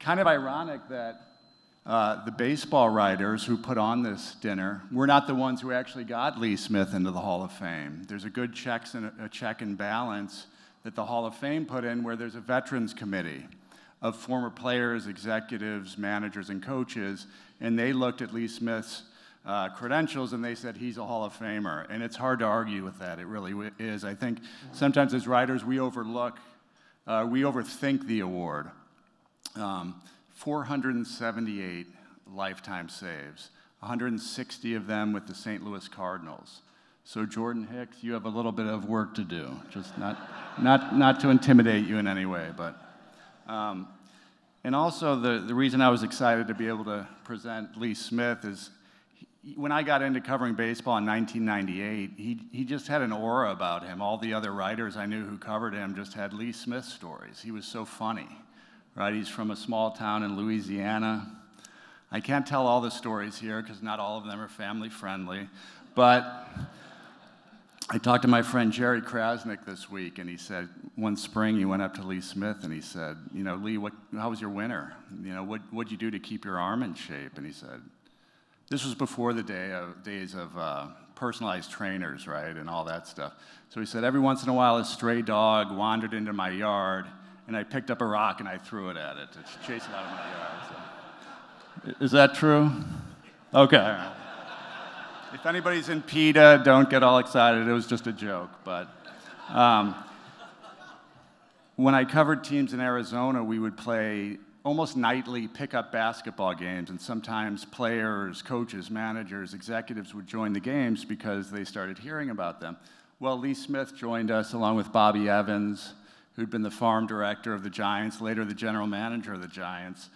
kind of ironic that the baseball writers who put on this dinner were not the ones who actually got Lee Smith into the Hall of Fame. There's a good check and balance that the Hall of Fame put in, where there's a veterans committee of former players, executives, managers, and coaches, and they looked at Lee Smith's credentials and they said he's a Hall of Famer. And it's hard to argue with that. It really is. I think sometimes as writers we overthink the award. 478 lifetime saves, 160 of them with the St. Louis Cardinals. So Jordan Hicks, you have a little bit of work to do. Just not to intimidate you in any way, but. And also the reason I was excited to be able to present Lee Smith is when I got into covering baseball in 1998, he just had an aura about him. All the other writers I knew who covered him just had Lee Smith stories. He was so funny, right? He's from a small town in Louisiana. I can't tell all the stories here because not all of them are family friendly, but I talked to my friend Jerry Krasnick this week, and he said one spring he went up to Lee Smith and he said, you know, Lee, how was your winter? You know, what'd you do to keep your arm in shape? And he said, this was before the days of personalized trainers, right, and all that stuff. So he said, every once in a while a stray dog wandered into my yard, and I picked up a rock and I threw it at it to chase it out of my yard. So. Is that true? Okay. All right. If anybody's in PETA, don't get all excited. It was just a joke. But when I covered teams in Arizona, we would play almost nightly pickup basketball games, and sometimes players, coaches, managers, executives would join the games because they started hearing about them. Well, Lee Smith joined us along with Bobby Evans, who'd been the farm director of the Giants, later the general manager of the Giants.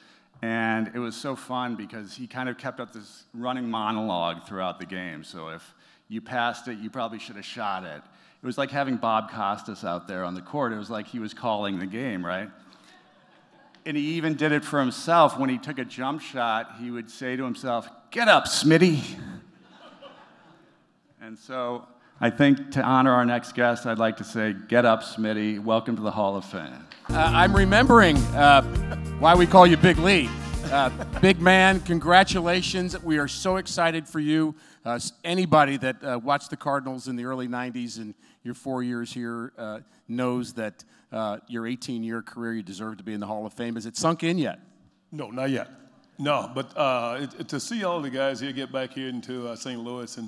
And it was so fun because he kind of kept up this running monologue throughout the game. So if you passed it, you probably should have shot it. It was like having Bob Costas out there on the court. It was like he was calling the game, right? And he even did it for himself. When he took a jump shot, he would say to himself, "Get up, Smitty." And so I think to honor our next guest, I'd like to say, get up, Smitty. Welcome to the Hall of Fame. I'm remembering why we call you Big Lee. Big man, congratulations. We are so excited for you. Anybody that watched the Cardinals in the early 90s and your 4 years here knows that your 18-year career, you deserve to be in the Hall of Fame. Has it sunk in yet? No, not yet. No, but to see all the guys here get back here into St. Louis,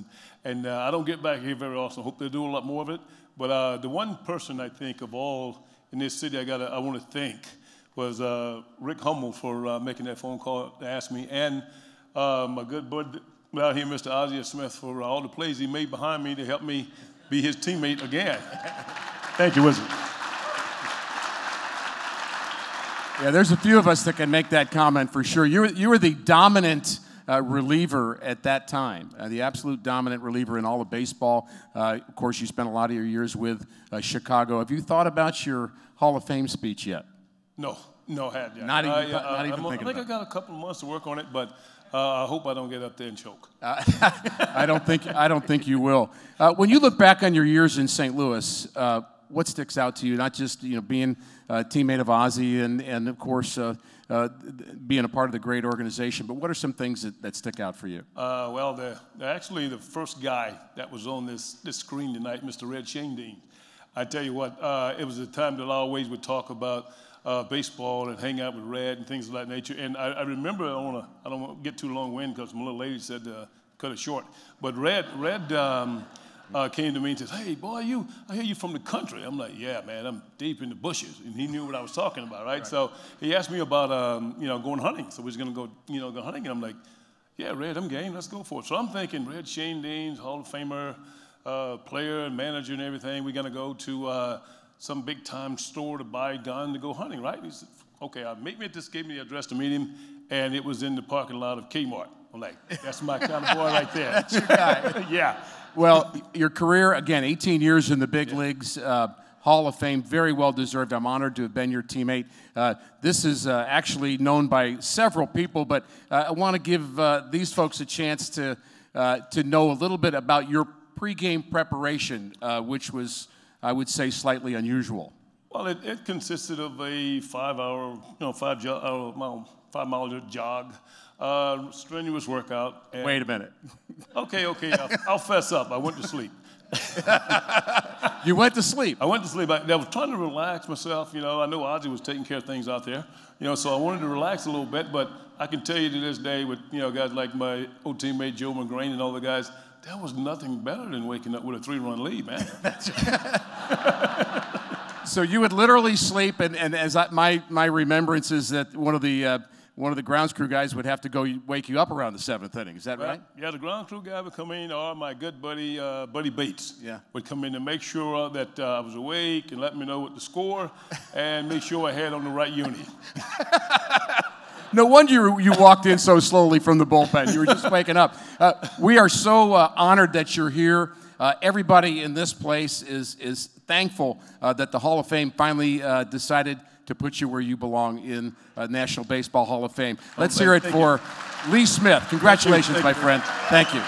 and I don't get back here very often. I hope they do a lot more of it. But the one person I think of all in this city I want to thank was Rick Hummel for making that phone call to ask me, and my good bud out here, Mr. Ozzie Smith, for all the plays he made behind me to help me be his teammate again. Thank you, Wizard. Yeah, there's a few of us that can make that comment for sure. You were the dominant reliever at that time, the absolute dominant reliever in all of baseball. Of course, you spent a lot of your years with Chicago. Have you thought about your Hall of Fame speech yet? No, had yet. Not even thinking I think about I got a couple of months to work on it, but I hope I don't get up there and choke. I don't think you will. When you look back on your years in St. Louis, what sticks out to you? Not just being a teammate of Ozzie and of course being a part of the great organization, but what are some things that stick out for you? Well, actually the first guy that was on this screen tonight, Mr. Red Shanedean. I tell you what, it was a time that I always would talk about baseball and hang out with Red and things of that nature. And I remember, I don't want to get too long-winded because my little lady said cut it short. But Red came to me and said, "Hey, boy, I hear you from the country." I'm like, "Yeah, man, I'm deep in the bushes." And he knew what I was talking about, right? So he asked me about, going hunting. So we was going to go hunting. And I'm like, "Yeah, Red, I'm game. Let's go for it." So I'm thinking Red Shanedean, Hall of Famer, player and manager and everything. We're going to go to some big-time store to buy a gun to go hunting, right? He said, "Okay, meet me at this." Gave me the address to meet him, and it was in the parking lot of Kmart. I'm like, that's my kind of boy right there. That's your guy. Yeah. Well, your career, again, 18 years in the big leagues, Hall of Fame, very well deserved. I'm honored to have been your teammate. This is actually known by several people, but I want to give these folks a chance to know a little bit about your pregame preparation, which was, I would say, slightly unusual. Well, it consisted of a 5-hour, five-mile jog, strenuous workout. And Wait a minute. Okay, I'll fess up. I went to sleep. You went to sleep? I went to sleep. I was trying to relax myself. I know Ozzie was taking care of things out there. So I wanted to relax a little bit. But I can tell you to this day, with guys like my old teammate Joe McGrain and all the guys, there was nothing better than waking up with a 3-run lead, man. So you would literally sleep, and as my remembrance is that one of the grounds crew guys would have to go wake you up around the 7th inning. Is that right? Yeah, the ground crew guy would come in, or my good buddy, Buddy Bates, yeah, would come in to make sure that I was awake and let me know what the score and make sure I had on the right uni. No wonder you walked in so slowly from the bullpen. You were just waking up. We are so honored that you're here. Everybody in this place is thankful that the Hall of Fame finally decided to put you where you belong in National Baseball Hall of Fame. Let's hear it for Lee Smith. Congratulations, my friend. Thank you.